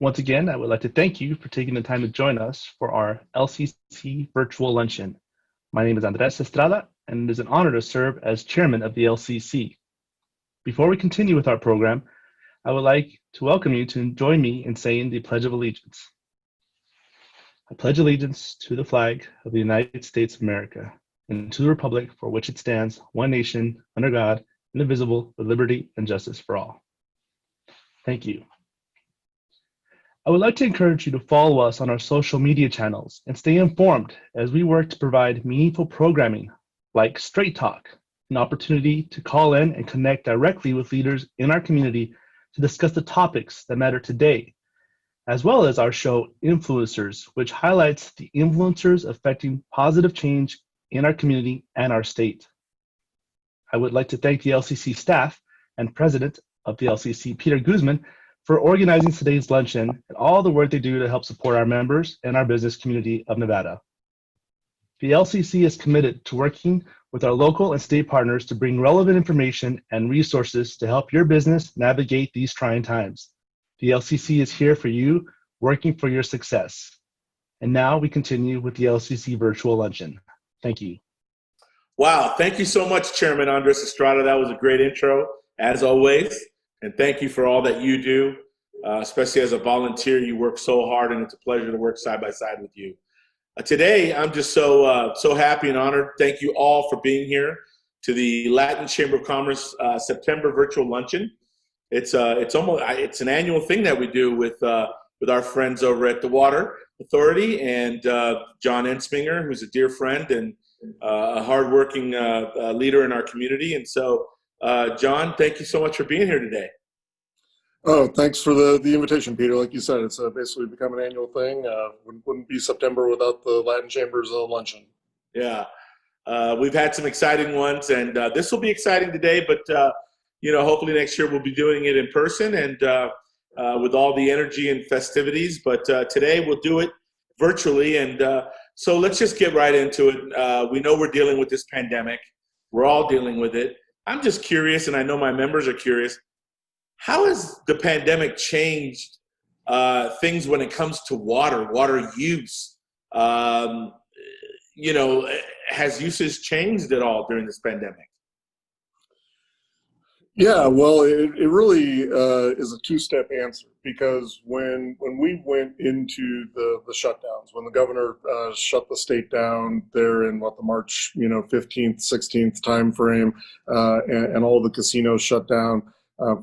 Once again, I would like to thank you for taking the time to join us for our LCC Virtual Luncheon. My name is Andres Estrada, and it is an honor to serve as chairman of the LCC. Before we continue with our program, I would like to welcome you to join me in saying the Pledge of Allegiance. I pledge allegiance to the flag of the United States of America and to the republic for which it stands, one nation, under God, indivisible, with liberty and justice for all. Thank you. I would like to encourage you to follow us on our social media channels and stay informed as we work to provide meaningful programming like Straight Talk, an opportunity to call in and connect directly with leaders in our community to discuss the topics that matter today, as well as our show Influencers, which highlights the influencers affecting positive change in our community and our state. I would like to thank the LCC staff and president of the LCC, Peter Guzman, for organizing today's luncheon and all the work they do to help support our members and our business community of Nevada. The LCC is committed to working with our local and state partners to bring relevant information and resources to help your business navigate these trying times. The LCC is here for you, working for your success. And now we continue with the LCC Virtual Luncheon. Thank you. Wow, thank you so much, Chairman Andres Estrada. That was a great intro, as always. And thank you for all that you do, especially as a volunteer. You work so hard, and it's a pleasure to work side by side with you. Today, I'm just so happy and honored. Thank you all for being here to the Latin Chamber of Commerce September Virtual Luncheon. It's an annual thing that we do with our friends over at the Water Authority and John Ensminger, who's a dear friend and a hardworking leader in our community. And so, John, thank you so much for being here today. Oh, thanks for the invitation, Peter. Like you said, it's basically become an annual thing. Wouldn't be September without the Latin Chamber's luncheon. Yeah, we've had some exciting ones, and this will be exciting today. But hopefully next year we'll be doing it in person and with all the energy and festivities. But today we'll do it virtually, and so let's just get right into it. We know we're dealing with this pandemic. We're all dealing with it. I'm just curious, and I know my members are curious, how has the pandemic changed things when it comes to water use? Has usage changed at all during this pandemic? Yeah, well, it really is a two-step answer, because when we went into the shutdowns, when the governor shut the state down there in the March 15th, 16th time frame, and all the casinos shut down,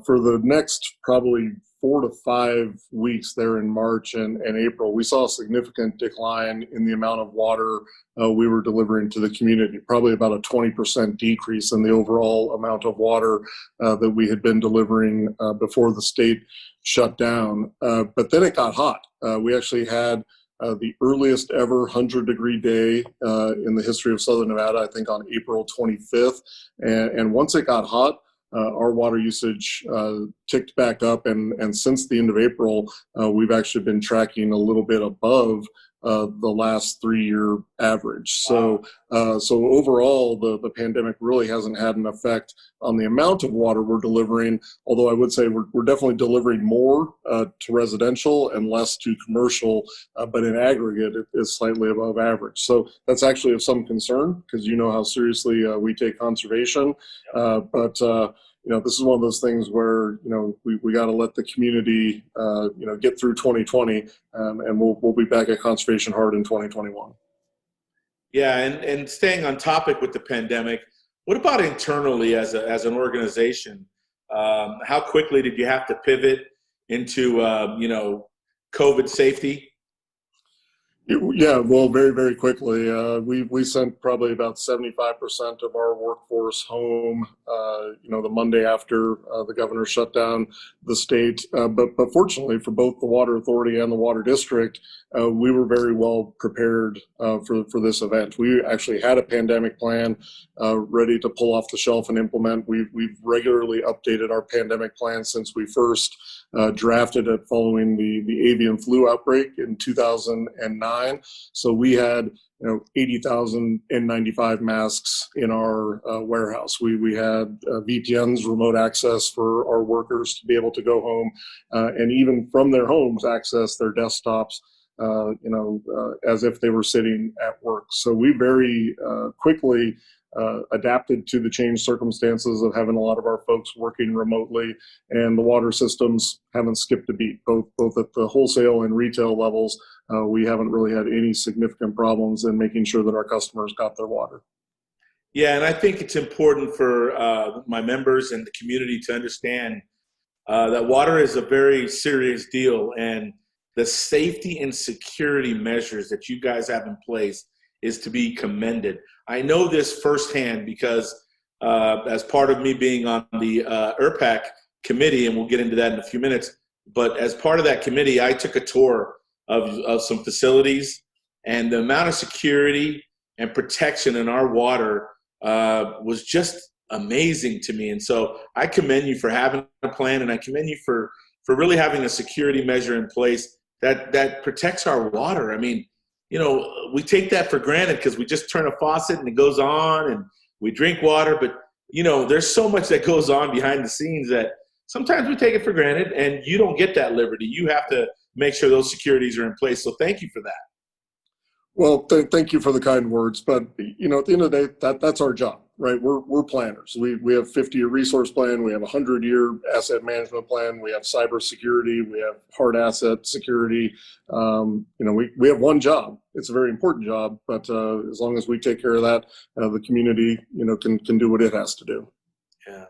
for the next probably 4 to 5 weeks there in March and April, we saw a significant decline in the amount of water we were delivering to the community, probably about a 20% decrease in the overall amount of water that we had been delivering before the state shut down. But then it got hot. We actually had the earliest ever 100-degree day in the history of Southern Nevada, I think on April 25th. And once it got hot, our water usage ticked back up, and since the end of April, we've actually been tracking a little bit above the last 3-year average. So overall, the pandemic really hasn't had an effect on the amount of water we're delivering, although I would say we're definitely delivering more to residential and less to commercial, but in aggregate, it is slightly above average. So that's actually of some concern, because you know how seriously we take conservation. This is one of those things where we got to let the community get through 2020, and we'll be back at conservation hard in 2021. Yeah, and staying on topic with the pandemic, what about internally as an organization? How quickly did you have to pivot into COVID safety? Yeah, well, very, very quickly. We sent probably about 75% of our workforce home, the Monday after the governor shut down the state. But fortunately for both the Water Authority and the Water District, we were very well prepared for this event. We actually had a pandemic plan ready to pull off the shelf and implement. We've regularly updated our pandemic plan since we first drafted it following the avian flu outbreak in 2009. N95. So we had 80,000 N95 masks in our warehouse. We had VPNs, remote access for our workers to be able to go home and even from their homes access their desktops, as if they were sitting at work. So we very quickly adapted to the changed circumstances of having a lot of our folks working remotely, and the water systems haven't skipped a beat, both at the wholesale and retail levels. We haven't really had any significant problems in making sure that our customers got their water. Yeah, and I think it's important for my members and the community to understand that water is a very serious deal, and the safety and security measures that you guys have in place is to be commended. I know this firsthand because as part of me being on the ERPAC committee, and we'll get into that in a few minutes, but as part of that committee, I took a tour of some facilities, and the amount of security and protection in our water was just amazing to me. And so I commend you for having a plan, and I commend you for really having a security measure in place that protects our water. I mean, we take that for granted because we just turn a faucet and it goes on and we drink water. But, there's so much that goes on behind the scenes that sometimes we take it for granted, and you don't get that liberty. You have to make sure those securities are in place. So thank you for that. Well, thank you for the kind words. But, at the end of the day, that's our job, right? We're planners. We have 50-year resource plan. We have a 100-year asset management plan. We have cybersecurity. We have hard asset security. We have one job. It's a very important job. But as long as we take care of that, the community, can do what it has to do. Yeah.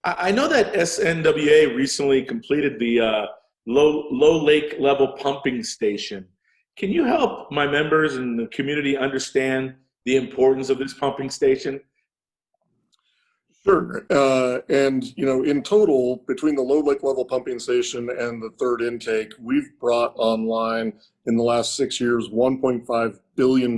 I know that SNWA recently completed the low lake level pumping station. Can you help my members and the community understand the importance of this pumping station? Sure. And, in total, between the low lake level pumping station and the third intake, we've brought online in the last 6 years $1.5 billion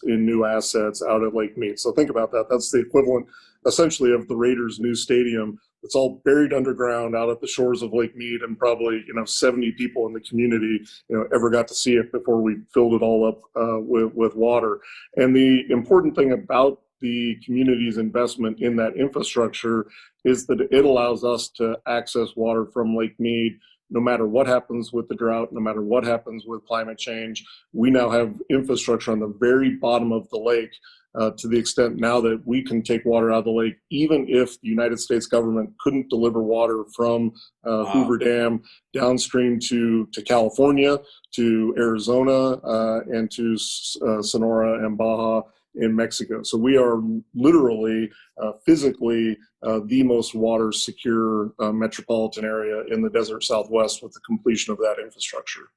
in new assets out at Lake Mead. So think about that. That's the equivalent, essentially, of the Raiders' new stadium. It's all buried underground out at the shores of Lake Mead, and probably 70 people in the community ever got to see it before we filled it all up with water. And the important thing about the community's investment in that infrastructure is that it allows us to access water from Lake Mead no matter what happens with the drought, no matter what happens with climate change. We now have infrastructure on the very bottom of the lake, to the extent now that we can take water out of the lake, even if the United States government couldn't deliver water from Hoover Dam downstream to California, to Arizona, and to Sonora and Baja in Mexico. So we are literally, physically, the most water secure metropolitan area in the desert Southwest with the completion of that infrastructure.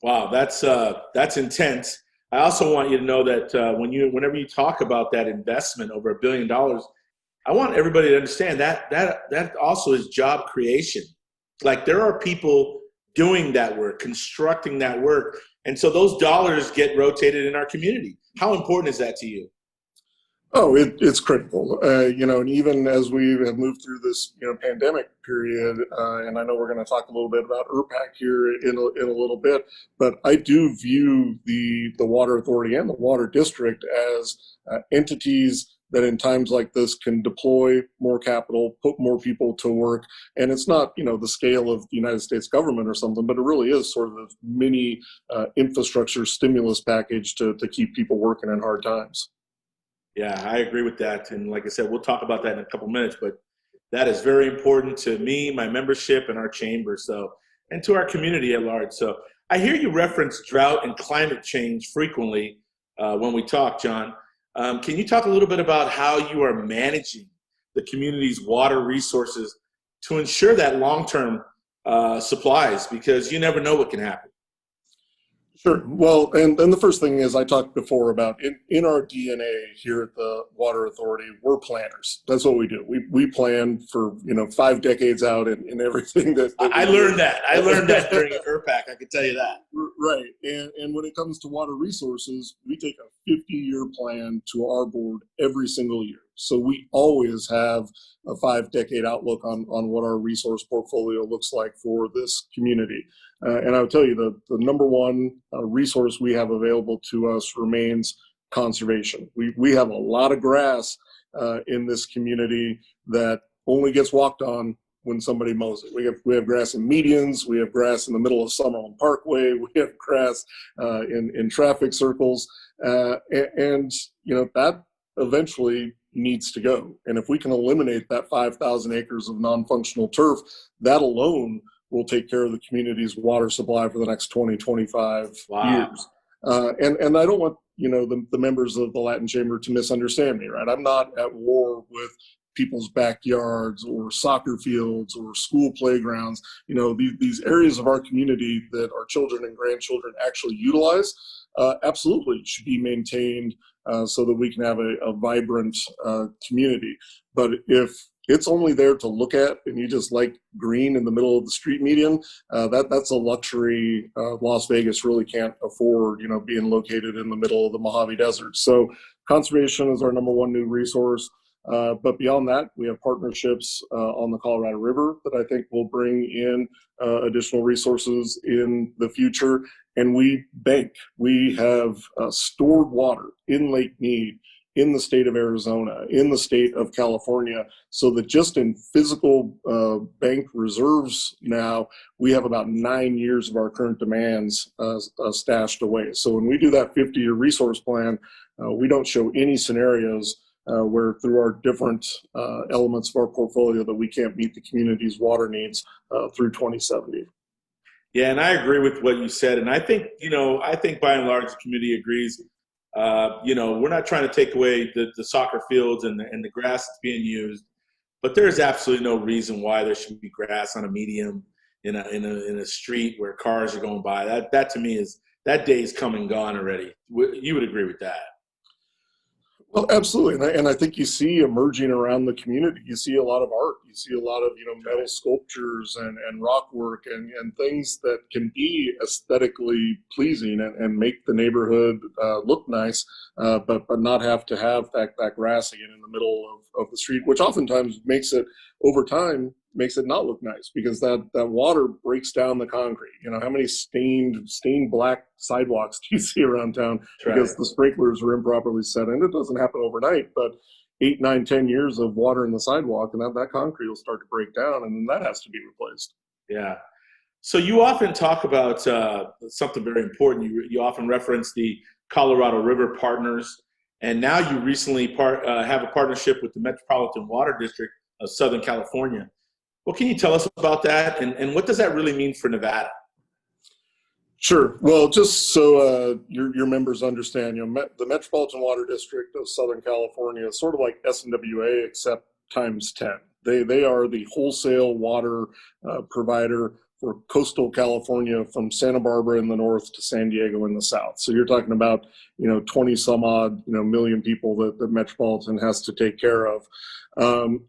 Wow, that's intense. I also want you to know that whenever you talk about that investment over $1 billion, I want everybody to understand that also is job creation. Like, there are people doing that work, constructing that work, and so those dollars get rotated in our community. How important is that to you? Oh, it's critical, and even as we have moved through this, pandemic period, and I know we're going to talk a little bit about ERPAC here in a little bit, but I do view the Water Authority and the Water District as entities that in times like this can deploy more capital, put more people to work. And it's not, the scale of the United States government or something, but it really is sort of a mini infrastructure stimulus package to keep people working in hard times. Yeah, I agree with that. And like I said, we'll talk about that in a couple minutes, but that is very important to me, my membership, and our chamber, and to our community at large. So I hear you reference drought and climate change frequently when we talk, John. Can you talk a little bit about how you are managing the community's water resources to ensure that long-term supplies, because you never know what can happen? Sure. Well, and the first thing is, I talked before about in our DNA here at the Water Authority, we're planners. That's what we do. We plan for 5 decades out in everything that I learned that. I learned that during ERPAC. I can tell you that. Right. And when it comes to water resources, we take a 50-year plan to our board every single year. So we always have a 5-decade outlook on what our resource portfolio looks like for this community. And I'll tell you, the number one resource we have available to us remains conservation. We have a lot of grass in this community that only gets walked on when somebody mows it. We have grass in medians, we have grass in the middle of Summerlin Parkway, we have grass in traffic circles, and that eventually needs to go. And if we can eliminate that 5,000 acres of non-functional turf, that alone will take care of the community's water supply for the next 20, 25 years. And I don't want the members of the Latin Chamber to misunderstand me, right? I'm not at war with people's backyards or soccer fields or school playgrounds. These areas of our community that our children and grandchildren actually utilize absolutely should be maintained so that we can have a vibrant community. But if it's only there to look at and you just like green in the middle of the street median, that's a luxury Las Vegas really can't afford, being located in the middle of the Mojave Desert. So conservation is our number one new resource. But beyond that, we have partnerships on the Colorado River that I think will bring in additional resources in the future. And we bank. We have stored water in Lake Mead, in the state of Arizona, in the state of California, so that just in physical bank reserves now, we have about 9 years of our current demands stashed away. So when we do that 50-year resource plan, we don't show any scenarios where through our different elements of our portfolio that we can't meet the community's water needs through 2070. Yeah, and I agree with what you said. And I think by and large, the community agrees. We're not trying to take away the soccer fields and the grass that's being used, but there's absolutely no reason why there should be grass on a median in a street where cars are going by. That to me that day is come and gone already. You would agree with that? Well, absolutely, and I think you see emerging around the community. You see a lot of art. You see a lot of metal sculptures and rock work and things that can be aesthetically pleasing and make the neighborhood look nice, but not have to have that grass again in the middle of the street, which oftentimes makes it over time not look nice because that water breaks down the concrete. How many stained black sidewalks do you see around town because the sprinklers are improperly set? And it doesn't happen overnight, but 8, 9, 10 years of water in the sidewalk and that concrete will start to break down, and then that has to be replaced. Yeah. So you often talk about something very important. You often reference the Colorado River Partners, and now you recently have a partnership with the Metropolitan Water District of Southern California. What can you tell us about that, and what does that really mean for Nevada? Sure. Well, just so your members understand, the Metropolitan Water District of Southern California is sort of like SNWA except times 10. They are the wholesale water provider for coastal California from Santa Barbara in the north to San Diego in the south. So you're talking about 20 some odd million people that the Metropolitan has to take care of.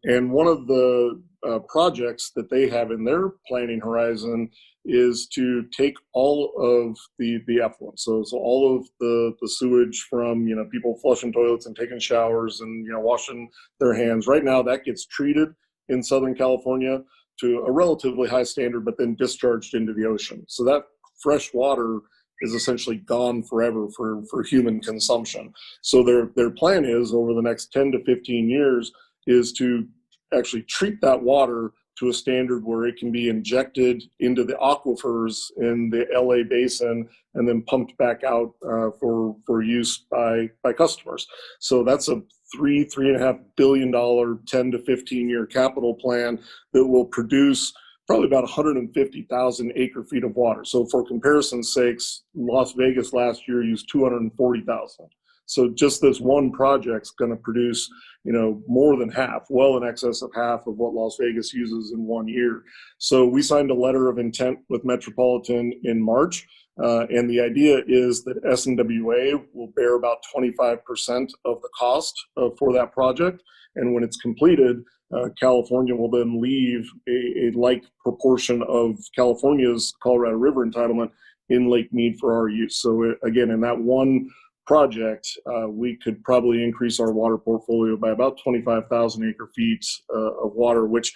And one of the projects that they have in their planning horizon is to take all of the effluent. So all of the sewage from people flushing toilets and taking showers and washing their hands. Right now that gets treated in Southern California to a relatively high standard, but then discharged into the ocean. So that fresh water is essentially gone forever for human consumption. So their plan is over the next 10 to 15 years is to actually treat that water to a standard where it can be injected into the aquifers in the LA basin and then pumped back out for use by customers. So that's a $3.5 billion 10 to 15 year capital plan that will produce probably about 150,000 acre feet of water. So for comparison's sakes, Las Vegas last year used 240,000. So just this one project's going to produce, more than half, well in excess of half of what Las Vegas uses in 1 year. So we signed a letter of intent with Metropolitan in March. And the idea is that SNWA will bear about 25% of the cost for that project. And when it's completed, California will then leave a like proportion of California's Colorado River entitlement in Lake Mead for our use. So again, in that one project, we could probably increase our water portfolio by about 25,000 acre feet of water, which,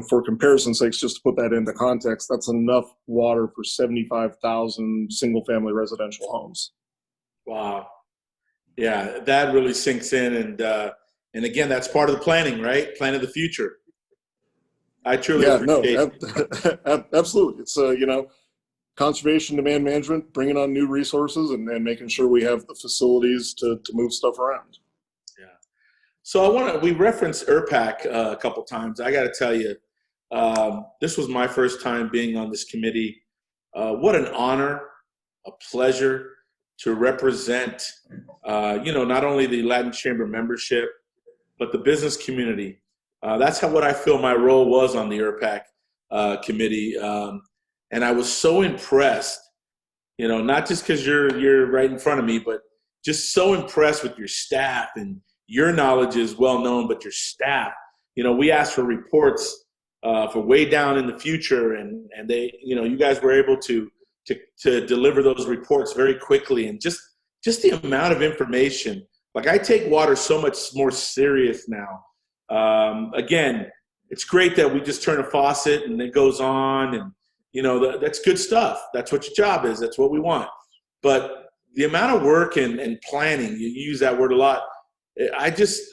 for comparison's sake, just to put that into context, that's enough water for 75,000 single family residential homes. Wow. Yeah, that really sinks in. And again, that's part of the planning, right? Plan of the future. I truly Yeah, no, appreciate absolutely. It's, conservation, demand management, bringing on new resources and making sure we have the facilities to move stuff around. Yeah. So we referenced ERPAC a couple times. I got to tell you, this was my first time being on this committee. What an honor, a pleasure to represent, not only the Latin Chamber membership, but the business community. That's what I feel my role was on the ERPAC committee. And I was so impressed, not just because you're right in front of me, but just so impressed with your staff, and your knowledge is well known, but your staff, we asked for reports for way down in the future, and they, you guys were able to deliver those reports very quickly, and just the amount of information. Like, I take water so much more serious now. Again, it's great that we just turn a faucet and it goes on, and that's good stuff. That's what your job is. That's what we want. But the amount of work and planning, you use that word a lot.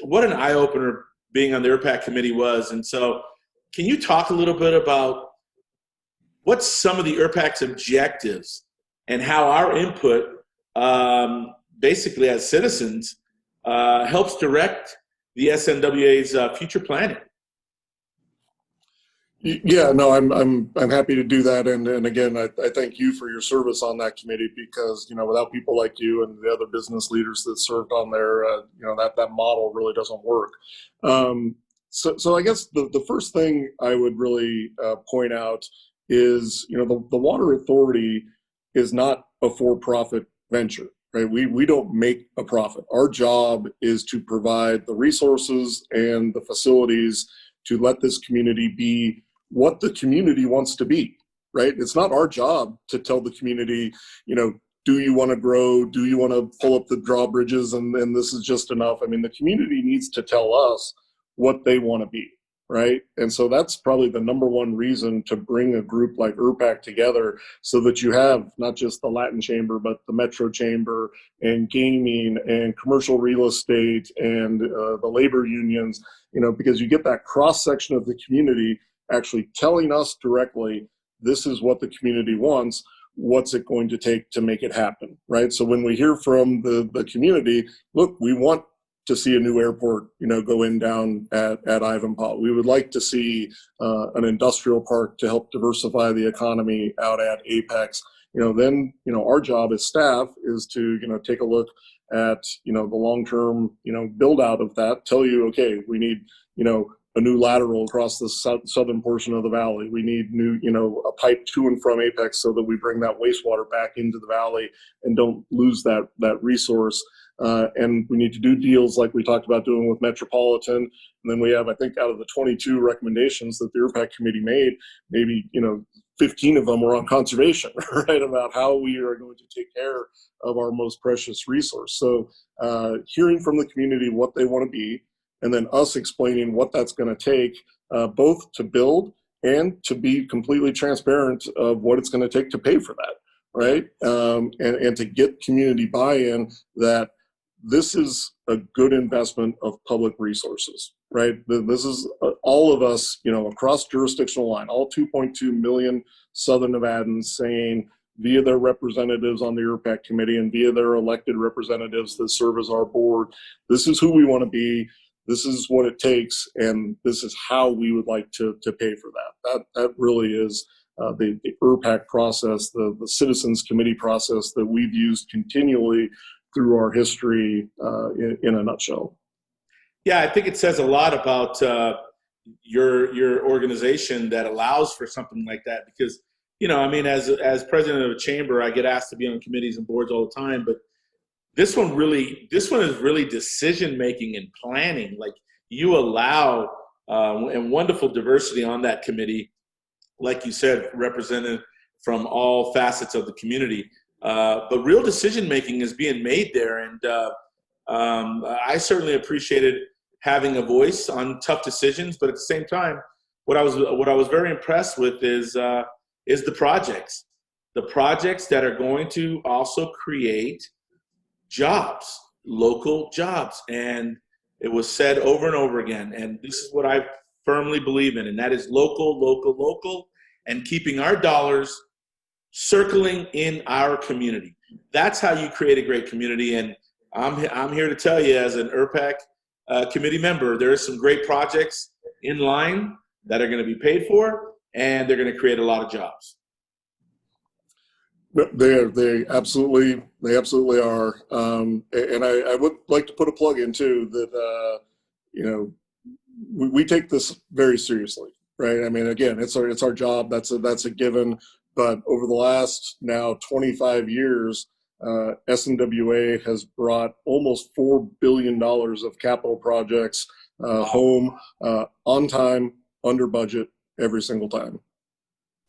What an eye opener being on the ERPAC committee was. And so, can you talk a little bit about what's some of the ERPAC's objectives and how our input, basically as citizens, helps direct the SNWA's future planning? Yeah, no, I'm happy to do that, and again, I thank you for your service on that committee, because without people like you and the other business leaders that served on there, that model really doesn't work. So I guess the first thing I would really point out is the Water Authority is not a for-profit venture, right? We don't make a profit. Our job is to provide the resources and the facilities to let this community be what the community wants to be, right? It's not our job to tell the community, do you want to grow? Do you want to pull up the drawbridges and this is just enough? I mean, the community needs to tell us what they want to be, right? And so that's probably the number one reason to bring a group like ERPAC together, so that you have not just the Latin Chamber, but the Metro Chamber and gaming and commercial real estate and the labor unions, because you get that cross section of the community actually telling us directly, this is what the community wants, what's it going to take to make it happen, right? So when we hear from the community, look, we want to see a new airport, go in down at Ivanpah. We would like to see an industrial park to help diversify the economy out at Apex. Then, our job as staff is to, take a look at, the long-term, build out of that, tell you, okay, we need, a new lateral across the southern portion of the valley. We need new, a pipe to and from Apex so that we bring that wastewater back into the valley and don't lose that resource. And we need to do deals like we talked about doing with Metropolitan. And then we have, I think, out of the 22 recommendations that the ERPAC committee made, maybe, 15 of them were on conservation, right? About how we are going to take care of our most precious resource. So hearing from the community what they want to be, and then us explaining what that's going to take, both to build and to be completely transparent of what it's going to take to pay for that, right? And to get community buy-in that this is a good investment of public resources, right? This is all of us, across jurisdictional line, all 2.2 million Southern Nevadans saying, via their representatives on the ERPAC committee and via their elected representatives that serve as our board, this is who we want to be. This is what it takes, and this is how we would like to pay for that. That really is the ERPAC process, the citizens committee process that we've used continually through our history in a nutshell. Yeah, I think it says a lot about your organization that allows for something like that, because, as president of a chamber, I get asked to be on committees and boards all the time, but this one is really decision making and planning. Like, you allow and wonderful diversity on that committee, like you said, represented from all facets of the community. but real decision making is being made there. And I certainly appreciated having a voice on tough decisions, but at the same time, what I was very impressed with is the projects that are going to also create jobs, local jobs. And it was said over and over again, and this is what I firmly believe in, and that is local, local, local, and keeping our dollars circling in our community. That's how you create a great community. And I'm here to tell you, as an ERPAC committee member, there are some great projects in line that are going to be paid for, and they're going to create a lot of jobs. They absolutely are. And I would like to put a plug in too that we take this very seriously, right? I mean, again, it's our job. That's a given. But over the last now 25 years, SNWA has brought almost $4 billion of capital projects home on time, under budget, every single time.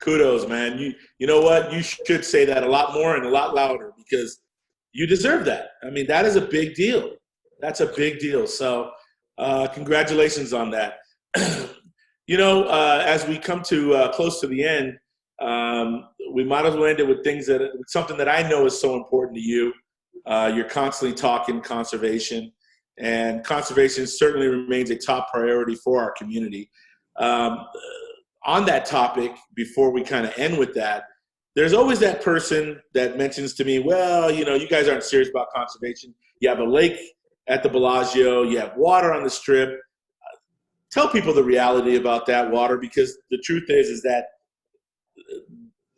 Kudos, man. You know what? You should say that a lot more and a lot louder, because you deserve that. I mean, that is a big deal. That's a big deal. So congratulations on that. As we come to close to the end, we might as well end it with something that I know is so important to you. You're constantly talking conservation, and conservation certainly remains a top priority for our community. On that topic, before we kind of end with that, there's always that person that mentions to me, well, you guys aren't serious about conservation. You have a lake at the Bellagio, you have water on the Strip. Tell people the reality about that water, because the truth is that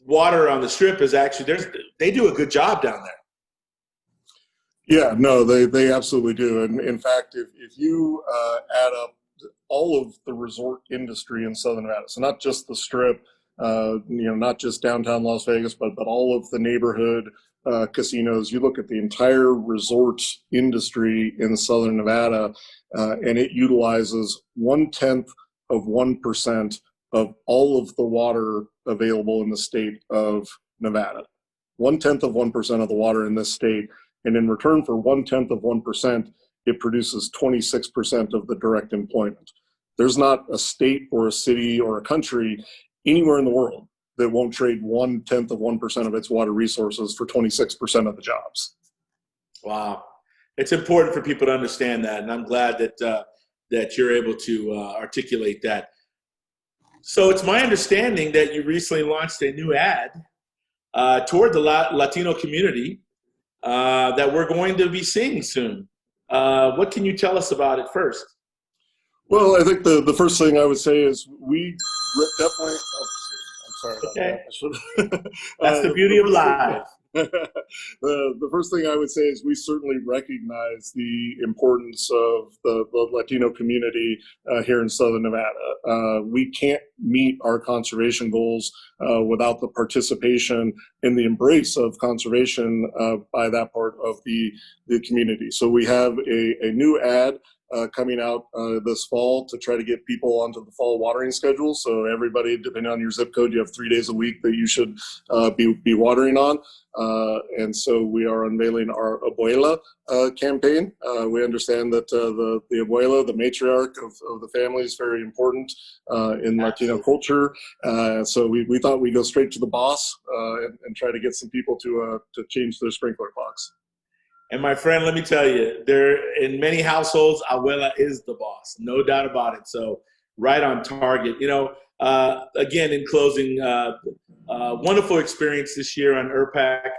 water on the Strip is actually, they do a good job down there. Yeah, no, they absolutely do. And in fact, if you add up all of the resort industry in Southern Nevada, so not just the Strip, not just downtown Las Vegas, but all of the neighborhood casinos, you look at the entire resort industry in Southern Nevada, and it utilizes 0.1% of all of the water available in the state of Nevada. 0.1% of the water in this state. And in return for 0.1%, it produces 26% of the direct employment. There's not a state or a city or a country anywhere in the world that won't trade 0.1% of its water resources for 26% of the jobs. Wow. It's important for people to understand that, and I'm glad that you're able to articulate that. So it's my understanding that you recently launched a new ad toward the Latino community that we're going to be seeing soon. What can you tell us about it first? Well, I think the first thing I would say is we definitely. Oh, I'm sorry about that. That's the beauty of live. The first thing I would say is we certainly recognize the importance of the Latino community here in Southern Nevada. We can't meet our conservation goals without the participation and the embrace of conservation by that part of the community. So we have a new ad coming out this fall to try to get people onto the fall watering schedule. So everybody, depending on your zip code, you have 3 days a week that you should be watering on. And so we are unveiling our Abuela campaign. We understand that the Abuela, the matriarch of the family, is very important in Latino culture. So we thought we'd go straight to the boss and try to get some people to change their sprinkler clocks. And my friend, let me tell you, in many households, Abuela is the boss, no doubt about it. So right on target. Again, in closing, wonderful experience this year on ERPAC.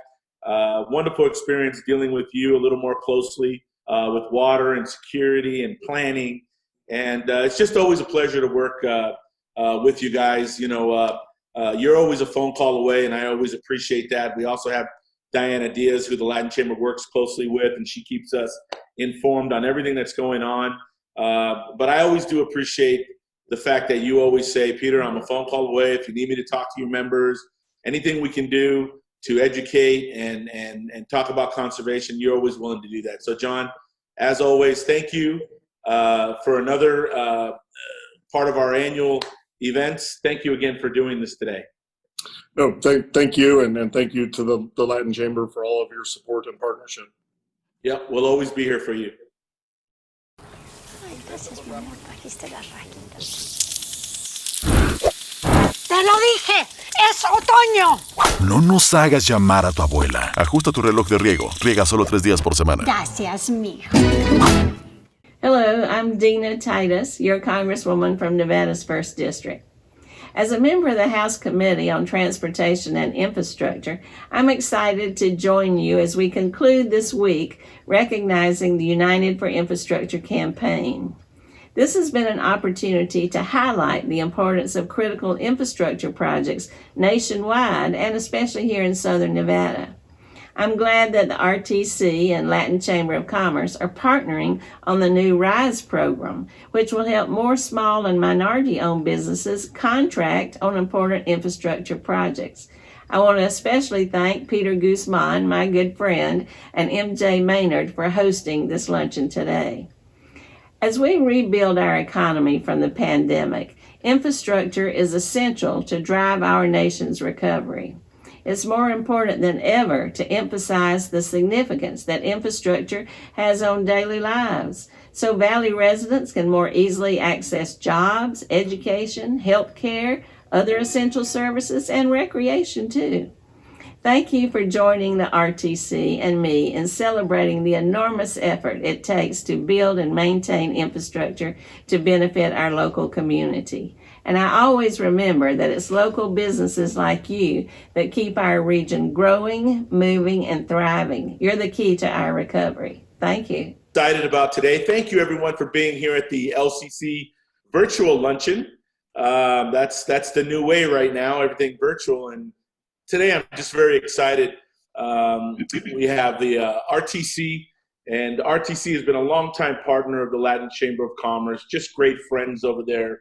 Wonderful experience dealing with you a little more closely with water and security and planning. And it's just always a pleasure to work with you guys. You're always a phone call away, and I always appreciate that. We also have Diana Diaz, who the Latin Chamber works closely with, and she keeps us informed on everything that's going on. But I always do appreciate the fact that you always say, Peter, I'm a phone call away. If you need me to talk to your members, anything we can do to educate and talk about conservation, you're always willing to do that. So, John, as always, thank you for another part of our annual events. Thank you again for doing this today. No, thank you, and thank you to the Latin Chamber for all of your support and partnership. Yep, we'll always be here for you. Ay, gracias, mi amor, trajiste las rajitas. ¡Te lo dije! ¡Es otoño! No nos hagas llamar a tu abuela. Ajusta tu reloj de riego. Riega solo 3 días por semana. Gracias, mijo. Hello, I'm Dina Titus, your Congresswoman from Nevada's 1st District. As a member of the House Committee on Transportation and Infrastructure, I'm excited to join you as we conclude this week recognizing the United for Infrastructure campaign. This has been an opportunity to highlight the importance of critical infrastructure projects nationwide and especially here in Southern Nevada. I'm glad that the RTC and Latin Chamber of Commerce are partnering on the new RISE program, which will help more small and minority-owned businesses contract on important infrastructure projects. I want to especially thank Peter Guzman, my good friend, and MJ Maynard for hosting this luncheon today. As we rebuild our economy from the pandemic, infrastructure is essential to drive our nation's recovery. It's more important than ever to emphasize the significance that infrastructure has on daily lives, so Valley residents can more easily access jobs, education, health care, other essential services, and recreation too. Thank you for joining the RTC and me in celebrating the enormous effort it takes to build and maintain infrastructure to benefit our local community. And I always remember that it's local businesses like you that keep our region growing, moving, and thriving. You're the key to our recovery. Thank you. Excited about today. Thank you, everyone, for being here at the LCC Virtual Luncheon. That's the new way right now, everything virtual. And today I'm just very excited. We have the RTC, and RTC has been a longtime partner of the Latin Chamber of Commerce, just great friends over there.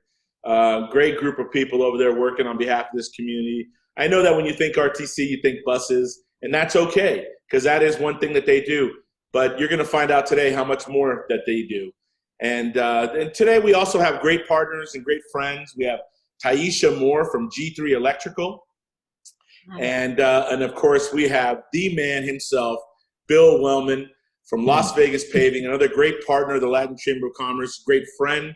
Great group of people over there working on behalf of this community. I know that when you think RTC, you think buses, and that's okay, because that is one thing that they do. But you're going to find out today how much more that they do. And today we also have great partners and great friends. We have Taisha Moore from G3 Electrical. And of course, we have the man himself, Bill Wellman from Las Vegas Paving, another great partner of the Latin Chamber of Commerce, great friend.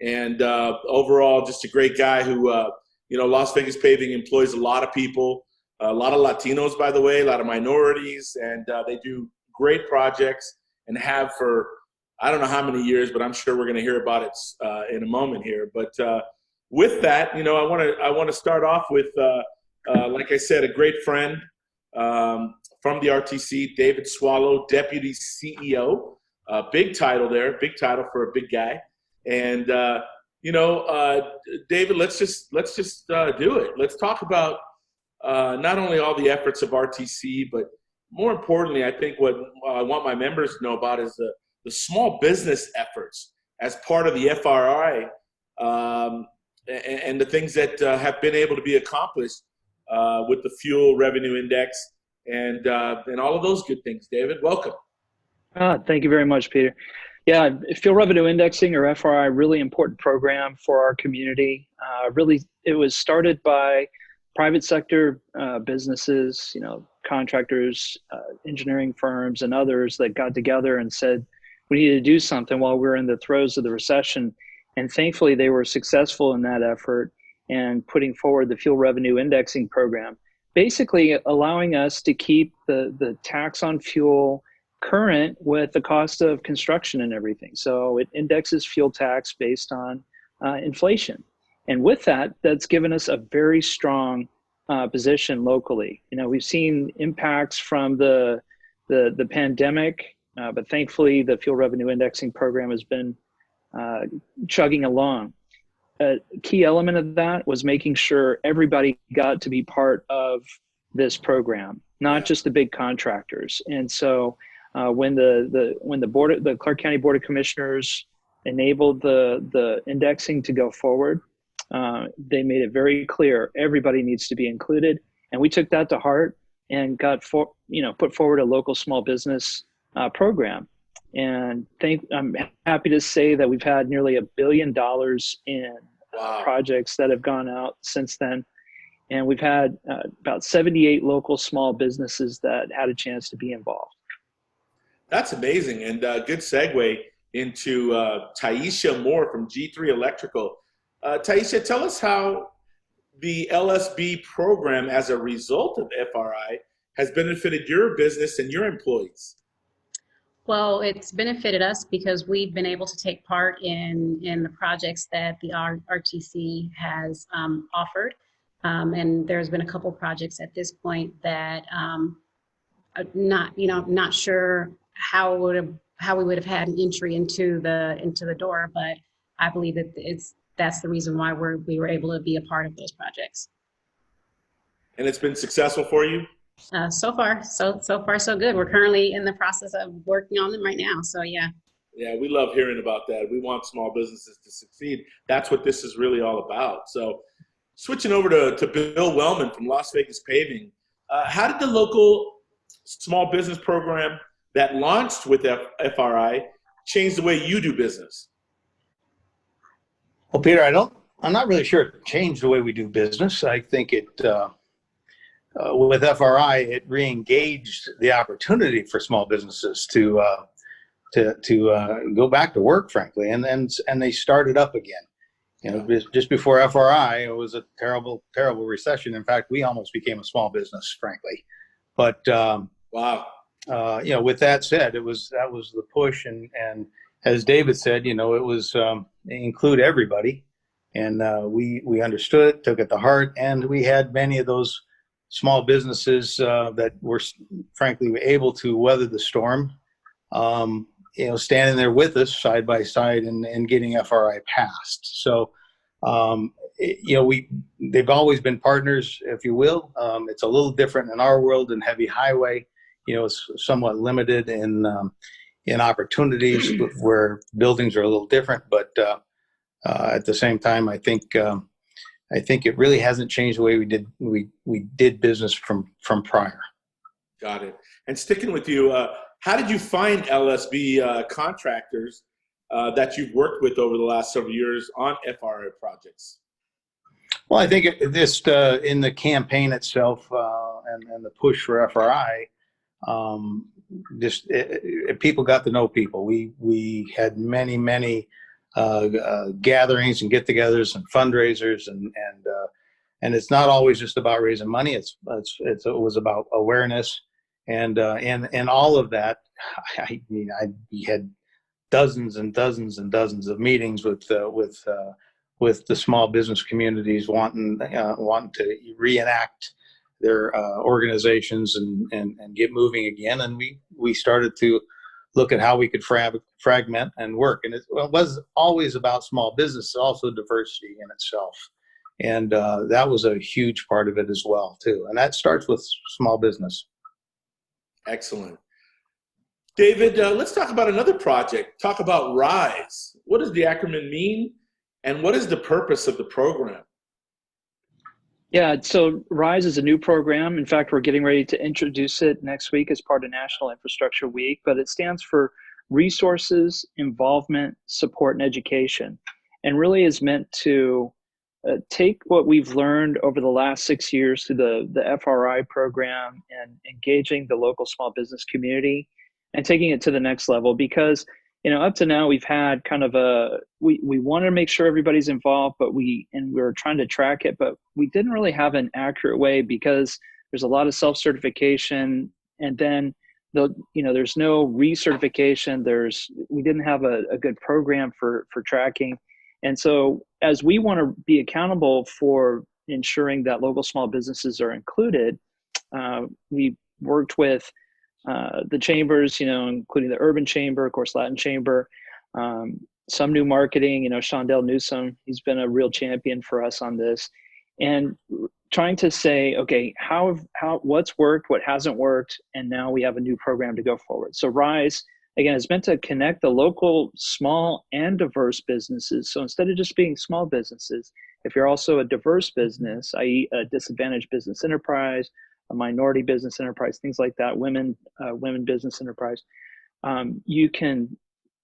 And overall, just a great guy who, Las Vegas Paving employs a lot of people, a lot of Latinos, by the way, a lot of minorities, and they do great projects and have for, I don't know how many years, but I'm sure we're going to hear about it in a moment here. But with that, I want to start off with, like I said, a great friend from the RTC, David Swallow, Deputy CEO, big title there, big title for a big guy. And David, let's just do it. Let's talk about not only all the efforts of RTC, but more importantly, I think what I want my members to know about is the small business efforts as part of the FRI and the things that have been able to be accomplished with the fuel revenue index and all of those good things. David, welcome. Thank you very much, Peter. Yeah, fuel revenue indexing, or FRI, really important program for our community. Really, it was started by private sector businesses, contractors, engineering firms, and others that got together and said, we need to do something while we're in the throes of the recession. And thankfully, they were successful in that effort and putting forward the fuel revenue indexing program, basically allowing us to keep the tax on fuel current with the cost of construction and everything. So it indexes fuel tax based on inflation. And with that, that's given us a very strong position locally. We've seen impacts from the pandemic, but thankfully the fuel revenue indexing program has been chugging along. A key element of that was making sure everybody got to be part of this program, not just the big contractors. And so when the Clark County Board of Commissioners enabled the indexing to go forward, they made it very clear everybody needs to be included, and we took that to heart and put forward a local small business program. And I'm happy to say that we've had nearly $1 billion in projects that have gone out since then. And we've had about 78 local small businesses that had a chance to be involved. That's amazing, and good segue into Taisha Moore from G3 Electrical. Taisha, tell us how the LSB program, as a result of FRI, has benefited your business and your employees. Well, it's benefited us because we've been able to take part in the projects that the RTC has offered. And there's been a couple projects at this point that not sure how we would have had an entry into the door, but I believe that that's the reason why we were able to be a part of those projects. And it's been successful for you? So far, so good. We're currently in the process of working on them right now. So yeah. Yeah, we love hearing about that. We want small businesses to succeed. That's what this is really all about. So switching over to Bill Wellman from Las Vegas Paving, how did the local small business program that launched with FRI change the way you do business? Well, Peter, I'm not really sure it changed the way we do business. I think it, with FRI, it re-engaged the opportunity for small businesses to go back to work, frankly, and they started up again. You know, just before FRI, it was a terrible, terrible recession. In fact, we almost became a small business, frankly. But wow, you know, with that said, that was the push, and as David said, you know, it was include everybody, and we understood it, took it to heart, and we had many of those small businesses that were frankly able to weather the storm. You know, standing there with us side by side and getting FRI passed. So, you know, they've always been partners, if you will. It's a little different in our world in heavy highway. You know, it's somewhat limited in opportunities where buildings are a little different. But at the same time, I think it really hasn't changed the way we did business from prior. Got it. And sticking with you, how did you find LSB contractors that you've worked with over the last several years on FRI projects? Well, I think just in the campaign itself and the push for FRI, people got to know people. We had many gatherings and get-togethers and fundraisers, and it's not always just about raising money. It was about awareness. And all of that, I mean, we had dozens and dozens and dozens of meetings with the small business communities wanting to reenact their organizations and get moving again. And we started to look at how we could fragment and work. And it was always about small business, also diversity in itself. And that was a huge part of it as well, too. And that starts with small business. Excellent. David, let's talk about another project. Talk about RISE. What does the acronym mean, and what is the purpose of the program? Yeah, so RISE is a new program. In fact, we're getting ready to introduce it next week as part of National Infrastructure Week, but it stands for Resources, Involvement, Support, and Education, and really is meant to take what we've learned over the last 6 years through the FRI program and engaging the local small business community and taking it to the next level. Because, you know, up to now we've had kind of we want to make sure everybody's involved, but we're trying to track it, but we didn't really have an accurate way because there's a lot of self-certification, and then there's no recertification. We didn't have a good program for tracking. And so as we want to be accountable for ensuring that local small businesses are included, we worked with the chambers, including the Urban Chamber, of course, Latin Chamber, some new marketing, Shondell Newsom, he's been a real champion for us on this. And trying to say, okay, what's worked, what hasn't worked, and now we have a new program to go forward. So RISE, again, is meant to connect the local small and diverse businesses. So instead of just being small businesses, if you're also a diverse business, i.e. a disadvantaged business enterprise, a minority business enterprise, things like that, women business enterprise, you can,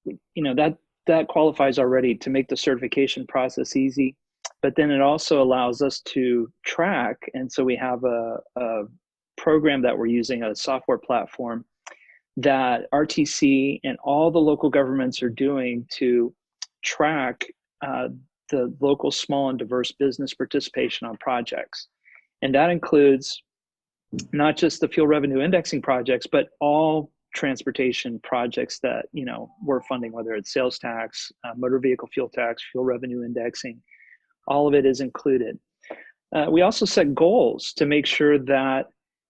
that qualifies already to make the certification process easy. but then it also allows us to track. And so we have a program that we're using, a software platform that RTC and all the local governments are doing to track the local small and diverse business participation on projects. And that includes not just the fuel revenue indexing projects, but all transportation projects that, you know, we're funding, whether it's sales tax, motor vehicle fuel tax, fuel revenue indexing, all of it is included. We also set goals to make sure that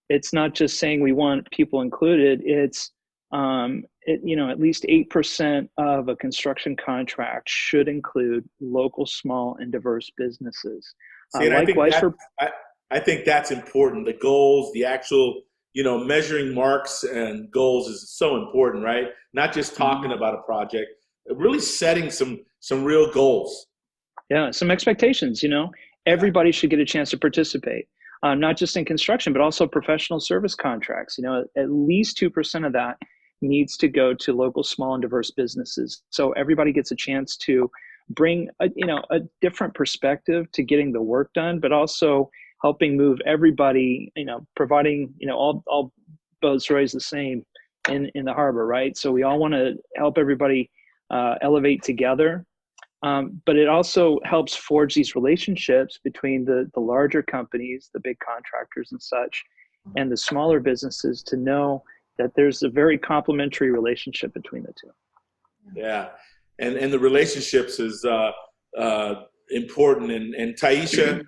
it's not just saying we want people included, it's at least 8% of a construction contract should include local, small, and diverse businesses. See, and Likewise, I think that's important. The goals, the actual, measuring marks and goals is so important, right? Not just talking about a project, really setting some real goals. Yeah, some expectations. Everybody should get a chance to participate, not just in construction, but also professional service contracts. At least 2% of that needs to go to local, small, and diverse businesses. So everybody gets a chance to bring a different perspective to getting the work done, but also helping move everybody, providing, all boats rise the same in the harbor, right? So we all want to help everybody elevate together. But it also helps forge these relationships between the larger companies, the big contractors and such, and the smaller businesses to know that there's a very complementary relationship between the two. Yeah, and the relationships is important. And Taisha,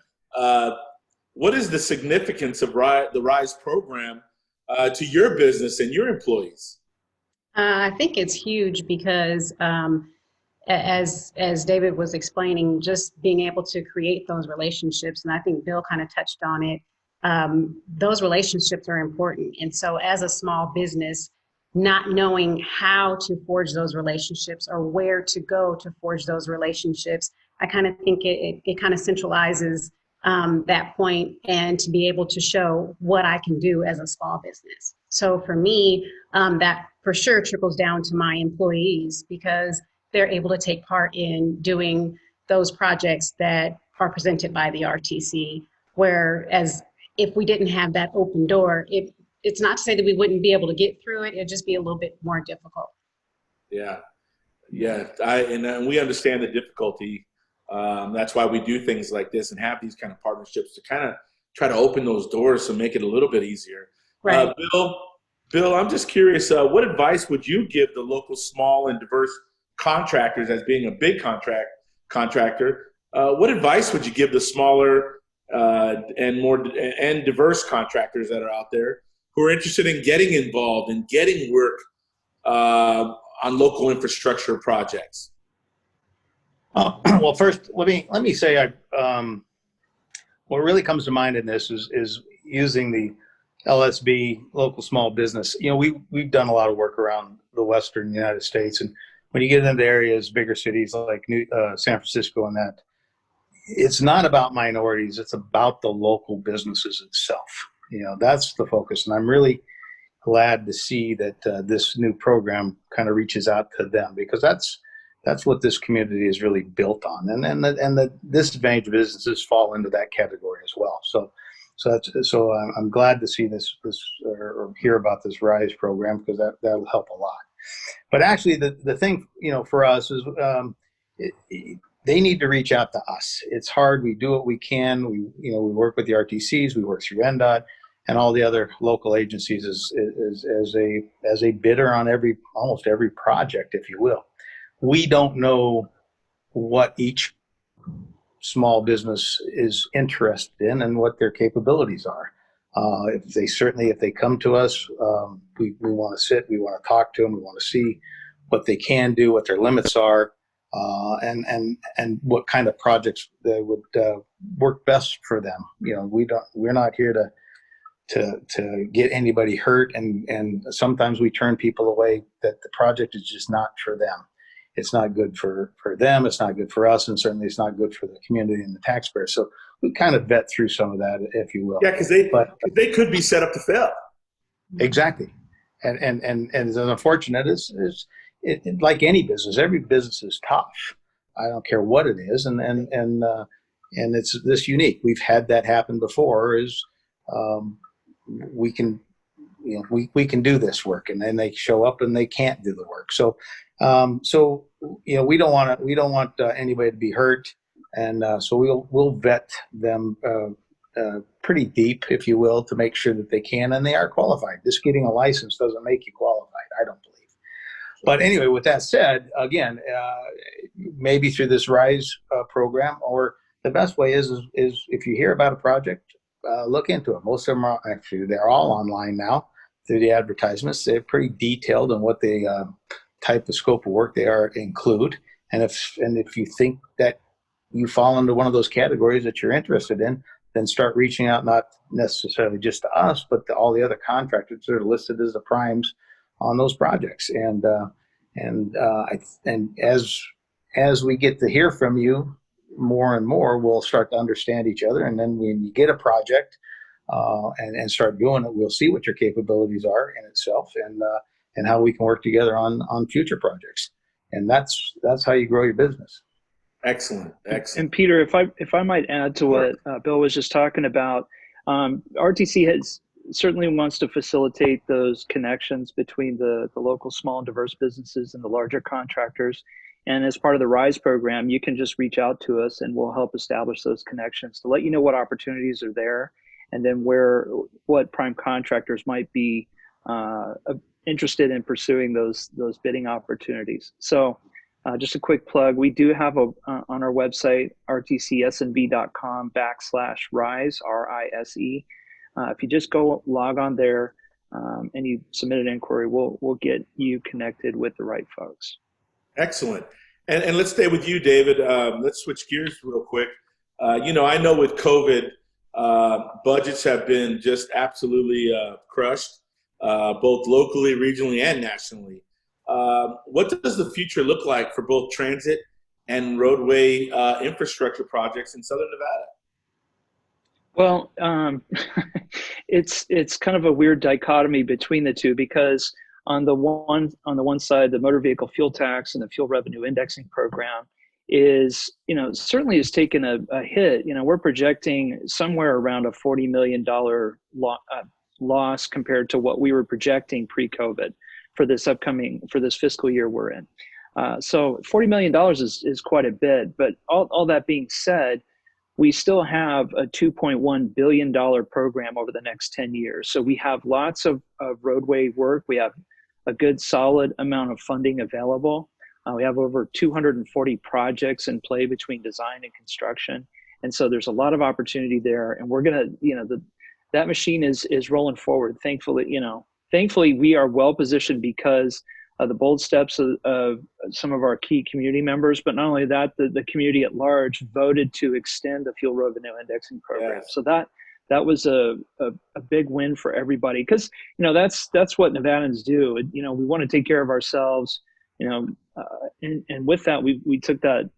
what is the significance of the RISE program to your business and your employees? I think it's huge because as David was explaining, just being able to create those relationships, and I think Bill kind of touched on it, those relationships are important. And so as a small business, not knowing how to forge those relationships or where to go to forge those relationships, I kind of think it kind of centralizes that point, and to be able to show what I can do as a small business. So for me, that for sure trickles down to my employees, because they're able to take part in doing those projects that are presented by the RTC. Whereas if we didn't have that open door, it's not to say that we wouldn't be able to get through it. It'd just be a little bit more difficult. Yeah. And we understand the difficulty. That's why we do things like this and have these kind of partnerships to kind of try to open those doors to make it a little bit easier. Right. Bill, I'm just curious, what advice would you give the local small and diverse contractors, as being a big contractor? What advice would you give the smaller and diverse contractors that are out there who are interested in getting involved and getting work on local infrastructure projects? Well, first, let me say, what really comes to mind in this is using the LSB, local small business. We've done a lot of work around the Western United States, and when you get into areas, bigger cities like San Francisco and that, it's not about minorities, it's about the local businesses itself. That's the focus. And I'm really glad to see that this new program kind of reaches out to them, because that's what this community is really built on. And the disadvantaged businesses fall into that category as well. So I'm glad to see this or hear about this RISE program, because that'll help a lot. But actually, the thing, for us is they need to reach out to us. It's hard. We do what we can. We work with the RTCs. We work through NDOT and all the other local agencies as a bidder on almost every project, if you will. We don't know what each small business is interested in and what their capabilities are. If they come to us, we want to sit, we want to talk to them, we want to see what they can do, what their limits are, and what kind of projects they would work best for them. We're not here to get anybody hurt, and sometimes we turn people away that the project is just not for them. It's not good for them, it's not good for us, and certainly it's not good for the community and the taxpayers. So we kind of vet through some of that, if you will. Yeah, because they could be set up to fail. Exactly. And as unfortunate is like any business, every business is tough. I don't care what it is. And it's this unique. We've had that happen before. Is we can, we can do this work, and then they show up and they can't do the work. So, we don't want anybody to be hurt, and so we'll vet them pretty deep, if you will, to make sure that they can and they are qualified. Just getting a license doesn't make you qualified, I don't believe. But anyway, with that said, again, maybe through this RISE program, or the best way is if you hear about a project, look into it. Most of them are actually, they're all online now through the advertisements. They're pretty detailed on what the type of scope of work they are include. And if you think that you fall into one of those categories that you're interested in, then start reaching out, not necessarily just to us, but to all the other contractors that are listed as the primes on those projects. And as we get to hear from you more and more, we'll start to understand each other. And then when you get a project and start doing it, we'll see what your capabilities are in itself, and how we can work together on future projects. And that's how you grow your business. Excellent. And Peter, if I might add to what Bill was just talking about, RTC certainly wants to facilitate those connections between the local small and diverse businesses and the larger contractors. And as part of the RISE program, you can just reach out to us and we'll help establish those connections to let you know what opportunities are there, and then what prime contractors might be interested in pursuing those bidding opportunities. So just a quick plug, we do have on our website, rtcsnb.com/RISE, RISE. If you just go log on there and you submit an inquiry, we'll get you connected with the right folks. Excellent. And let's stay with you, David. Let's switch gears real quick. I know with COVID, budgets have been just absolutely crushed, both locally, regionally, and nationally. What does the future look like for both transit and roadway infrastructure projects in Southern Nevada? Well, it's kind of a weird dichotomy between the two, because on the one side, the motor vehicle fuel tax and the fuel revenue indexing program is, certainly has taken a hit. We're projecting somewhere around a $40 million loss compared to what we were projecting pre-COVID for this fiscal year we're in. So $40 million is quite a bit, but all that being said, we still have a $2.1 billion program over the next 10 years. So we have lots of roadway work. We have a good solid amount of funding available. We have over 240 projects in play between design and construction. And so there's a lot of opportunity there. And we're gonna, that machine is rolling forward. Thankfully, we are well positioned because of the bold steps of some of our key community members, but not only that, the community at large voted to extend the fuel revenue indexing program. Yes. So that was a big win for everybody, because that's what Nevadans do. We want to take care of ourselves, and with that we took that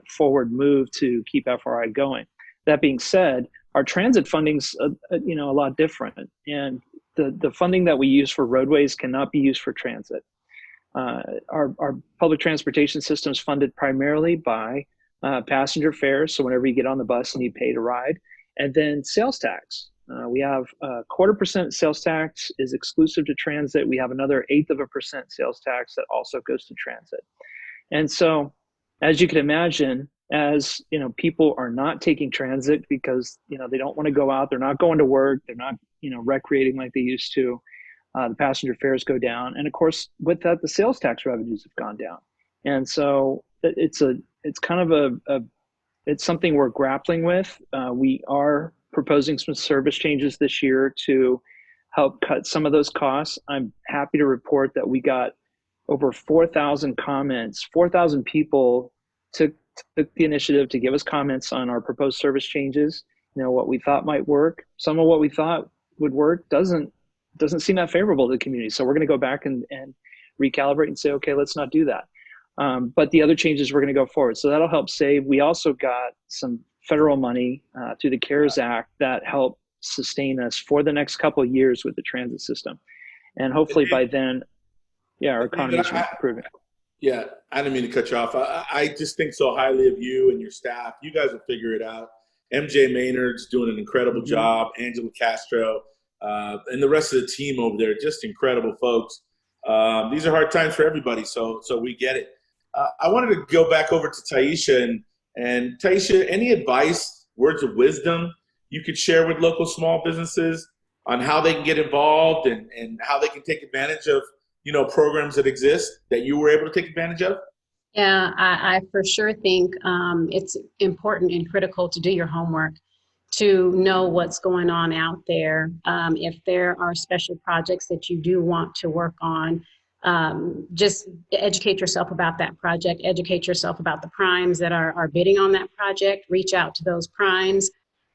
forward move to keep FRI going. That being said, our transit funding's a lot different, and the funding that we use for roadways cannot be used for transit. Our public transportation system is funded primarily by passenger fares. So whenever you get on the bus and you pay to ride, and then sales tax. We have 0.25% sales tax is exclusive to transit. We have another 0.8% sales tax that also goes to transit. And so, as you can imagine, as people are not taking transit because they don't want to go out, they're not going to work, they're not recreating like they used to. The passenger fares go down, and of course, with that, the sales tax revenues have gone down. And so it's something we're grappling with. We are proposing some service changes this year to help cut some of those costs. I'm happy to report that we got over 4,000 comments. 4,000 people took the initiative to give us comments on our proposed service changes. What we thought might work. Some of what we thought would work doesn't seem that favorable to the community. So we're going to go back and recalibrate and say, okay, let's not do that. But the other changes, we're going to go forward. So that'll help save. We also got some federal money through the CARES Act that helped sustain us for the next couple of years with the transit system. And hopefully by then, our economy is improving. Yeah, I didn't mean to cut you off. I just think so highly of you and your staff. You guys will figure it out. MJ Maynard's doing an incredible job. Angela Castro, and the rest of the team over there, just incredible folks. These are hard times for everybody, so we get it. I wanted to go back over to Taisha, and Taisha, any advice, words of wisdom you could share with local small businesses on how they can get involved and how they can take advantage of, programs that exist that you were able to take advantage of? Yeah, I for sure think it's important and critical to do your homework, to know what's going on out there. If there are special projects that you do want to work on, just educate yourself about that project, educate yourself about the primes that are bidding on that project, reach out to those primes,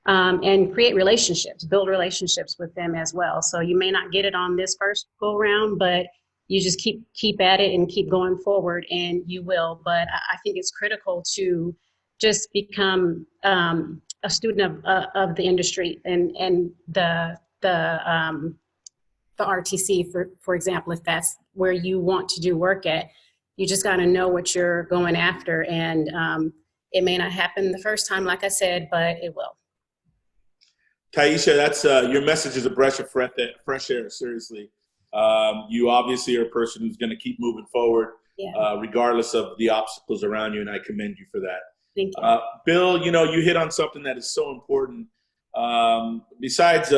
and create relationships, build relationships with them as well. So you may not get it on this first go round, but you just keep at it and keep going forward, and you will. But I think it's critical to just become a student of the industry and the RTC, for example, if that's where you want to do work at. You just got to know what you're going after, and it may not happen the first time, like I said, but it will. Taisha, that's your message is a breath of fresh air. Seriously, you obviously are a person who's going to keep moving forward, regardless of the obstacles around you, and I commend you for that. Thank you. Bill, you hit on something that is so important. Besides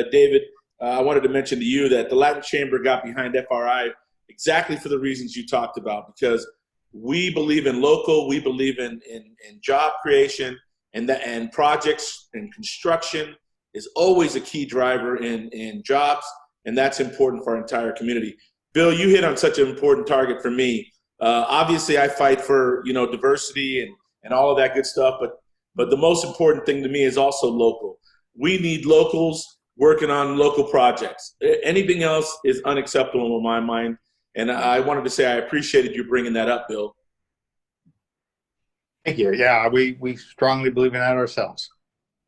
David, I wanted to mention to you that the Latin Chamber got behind FRI exactly for the reasons you talked about, because we believe in local, we believe in job creation, and projects and construction is always a key driver in jobs, and that's important for our entire community. Bill, you hit on such an important target for me. Obviously, I fight for diversity and all of that good stuff, but the most important thing to me is also local. We need locals working on local projects. Anything else is unacceptable in my mind, and I wanted to say I appreciated you bringing that up, Bill. Thank you. Yeah, we strongly believe in that ourselves.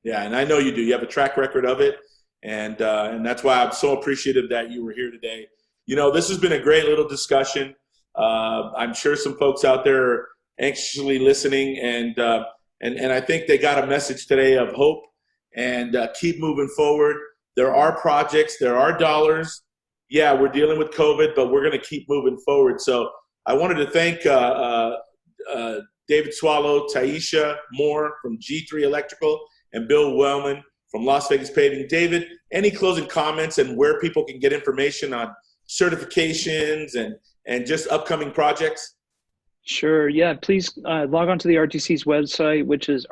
Yeah, and I know you do. You have a track record of it, and that's why I'm so appreciative that you were here today. This has been a great little discussion. I'm sure some folks out there are anxiously listening, and I think they got a message today of hope and keep moving forward. There are projects, there are dollars. Yeah, we're dealing with COVID, but we're going to keep moving forward. So I wanted to thank David Swallow, Taisha Moore from G3 Electrical, and Bill Wellman from Las Vegas Paving. David, any closing comments and where people can get information on certifications and just upcoming projects? Sure. Yeah. Please log on to the RTC's website, which is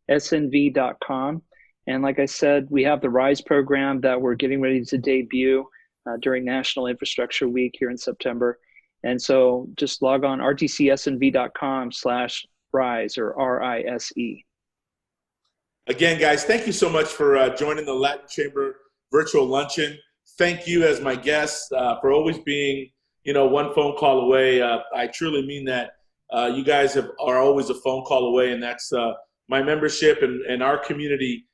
rtcsnv.com. And like I said, we have the RISE program that we're getting ready to debut during National Infrastructure Week here in September. And so just log on rtcsnv.com/RISE or RISE. Again, guys, thank you so much for joining the Latin Chamber Virtual Luncheon. Thank you as my guests for always being, one phone call away. I truly mean that. You guys are always a phone call away, and that's my membership and our community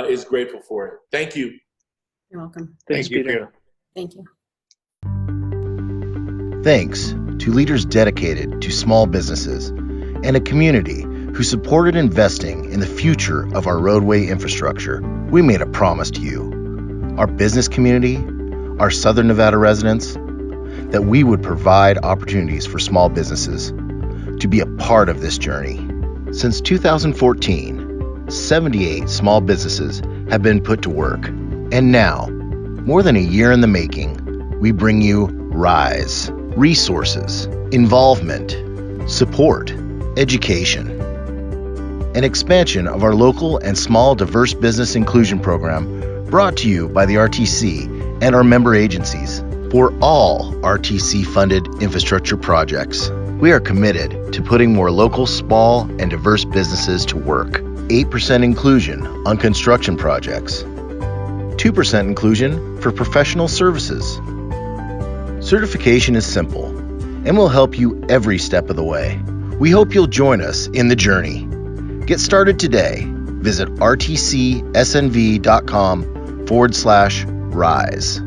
is grateful for it. Thank you. You're welcome. Thanks, Peter. Thank you. Thanks to leaders dedicated to small businesses and a community who supported investing in the future of our roadway infrastructure. We made a promise to you, our business community, our Southern Nevada residents, that we would provide opportunities for small businesses to be a part of this journey. Since 2014, 78 small businesses have been put to work. And now, more than a year in the making, we bring you RISE, resources, involvement, support, education, an expansion of our local and small diverse business inclusion program brought to you by the RTC and our member agencies. For all RTC-funded infrastructure projects, we are committed to putting more local, small, and diverse businesses to work. 8% inclusion on construction projects. 2% inclusion for professional services. Certification is simple and will help you every step of the way. We hope you'll join us in the journey. Get started today. Visit rtcsnv.com/RISE.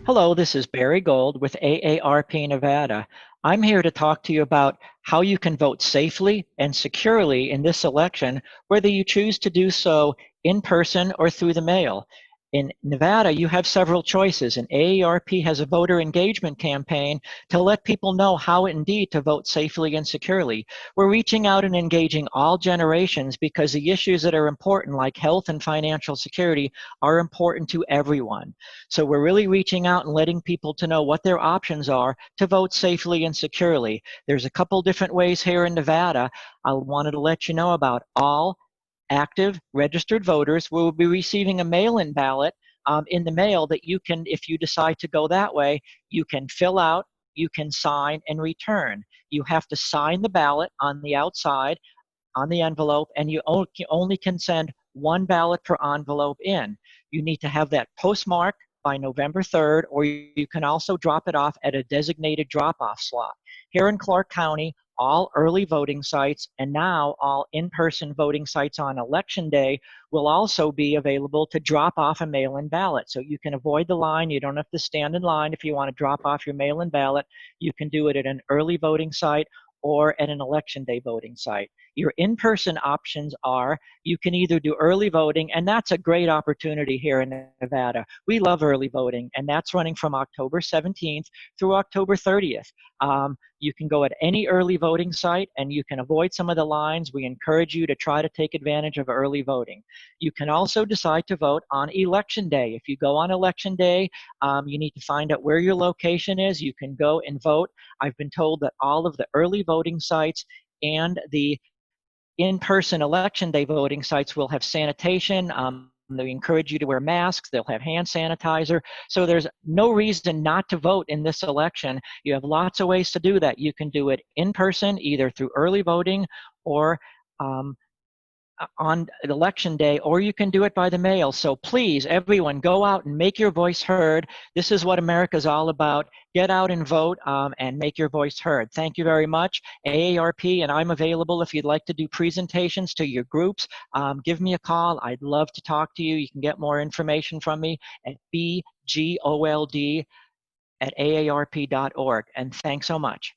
Hello, this is Barry Gold with AARP Nevada. I'm here to talk to you about how you can vote safely and securely in this election, whether you choose to do so in person or through the mail. In Nevada, you have several choices, and AARP has a voter engagement campaign to let people know how indeed to vote safely and securely. We're reaching out and engaging all generations because the issues that are important, like health and financial security, are important to everyone. So we're really reaching out and letting people to know what their options are to vote safely and securely. There's a couple different ways here in Nevada. I wanted to let you know about all active registered voters will be receiving a mail-in ballot in the mail that you can, if you decide to go that way, you can fill out, you can sign and return. You have to sign the ballot on the outside, on the envelope, and you only can send one ballot per envelope in. You need to have that postmarked by November 3rd, or you can also drop it off at a designated drop-off slot. Here in Clark County, all early voting sites and now all in-person voting sites on election day will also be available to drop off a mail-in ballot. So you can avoid the line. You don't have to stand in line if you want to drop off your mail-in ballot. You can do it at an early voting site or at an election day voting site. Your in-person options are, you can either do early voting, and that's a great opportunity here in Nevada. We love early voting, and that's running from October 17th through October 30th. You can go at any early voting site and you can avoid some of the lines. We encourage you to try to take advantage of early voting. You can also decide to vote on election day. If you go on election day, you need to find out where your location is. You can go and vote. I've been told that all of the early voting sites and the in-person election day voting sites will have sanitation. They encourage you to wear masks. They'll have hand sanitizer. So there's no reason not to vote in this election. You have lots of ways to do that. You can do it in person, either through early voting or on election day, or you can do it by the mail. So please, everyone, go out and make your voice heard. This is what America's all about. Get out and vote and make your voice heard. Thank you very much. AARP, and I'm available if you'd like to do presentations to your groups. Give me a call. I'd love to talk to you. You can get more information from me at bgold@aarp.org. And thanks so much.